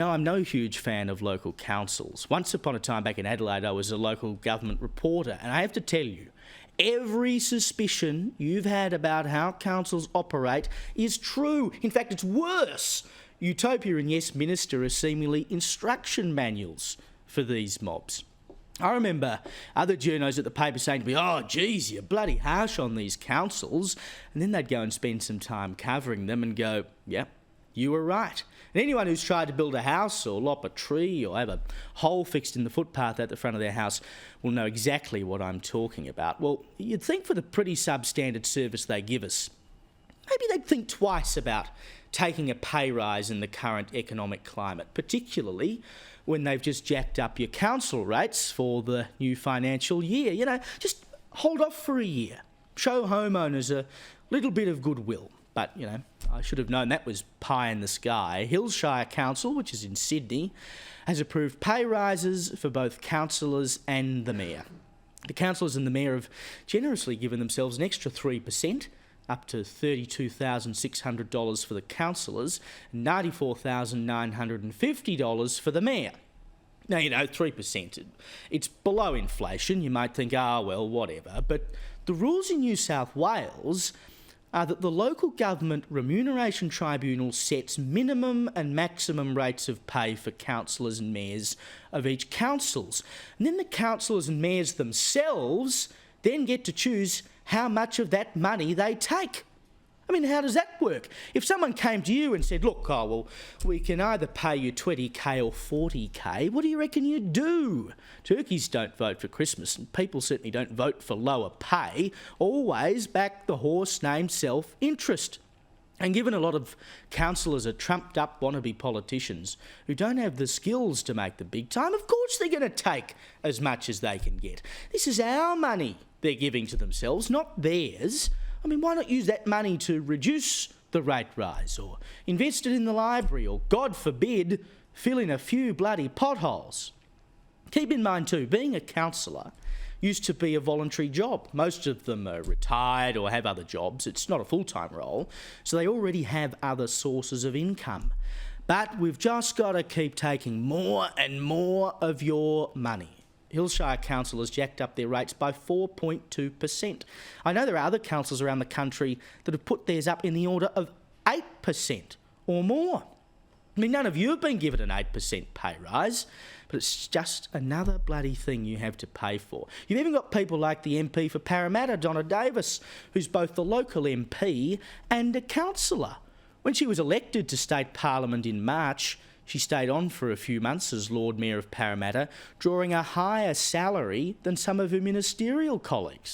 Now, I'm no huge fan of local councils. Once upon a time back in Adelaide, I was a local government reporter, and I have to tell you, every suspicion you've had about how councils operate is true. In fact, it's worse. Utopia and Yes Minister are seemingly instruction manuals for these mobs. I remember other journos at the paper saying to me, "Oh, geez, you're bloody harsh on these councils." And then they'd go and spend some time covering them and go, "Yeah, you were right." And anyone who's tried to build a house or lop a tree or have a hole fixed in the footpath at the front of their house will know exactly what I'm talking about. Well, you'd think for the pretty substandard service they give us, maybe they'd think twice about taking a pay rise in the current economic climate, particularly when they've just jacked up your council rates for the new financial year. You know, just hold off for a year. Show homeowners a little bit of goodwill. But, you know, I should have known that was pie in the sky. Hills Shire Council, which is in Sydney, has approved pay rises for both councillors and the mayor. The councillors and the mayor have generously given themselves an extra 3%, up to $32,600 for the councillors, and $94,950 for the mayor. Now, you know, 3%, it's below inflation. You might think, well, whatever. But the rules in New South Wales are that the local government remuneration tribunal sets minimum and maximum rates of pay for councillors and mayors of each councils. And then the councillors and mayors themselves then get to choose how much of that money they take. I mean, how does that work? If someone came to you and said, "Look, we can either pay you 20k or 40k, what do you reckon you'd do?" Turkeys don't vote for Christmas, and people certainly don't vote for lower pay. Always back the horse named self-interest. And given a lot of councillors are trumped-up wannabe politicians who don't have the skills to make the big time, of course they're going to take as much as they can get. This is our money they're giving to themselves, not theirs. I mean, why not use that money to reduce the rate rise or invest it in the library or, God forbid, fill in a few bloody potholes? Keep in mind too, being a councillor used to be a voluntary job. Most of them are retired or have other jobs. It's not a full-time role, so they already have other sources of income. But we've just got to keep taking more and more of your money. Hills Shire Council has jacked up their rates by 4.2%. I know there are other councils around the country that have put theirs up in the order of 8% or more. I mean, none of you have been given an 8% pay rise, but it's just another bloody thing you have to pay for. You've even got people like the MP for Parramatta, Donna Davis, who's both the local MP and a councillor. When she was elected to State Parliament in March, she stayed on for a few months as Lord Mayor of Parramatta, drawing a higher salary than some of her ministerial colleagues.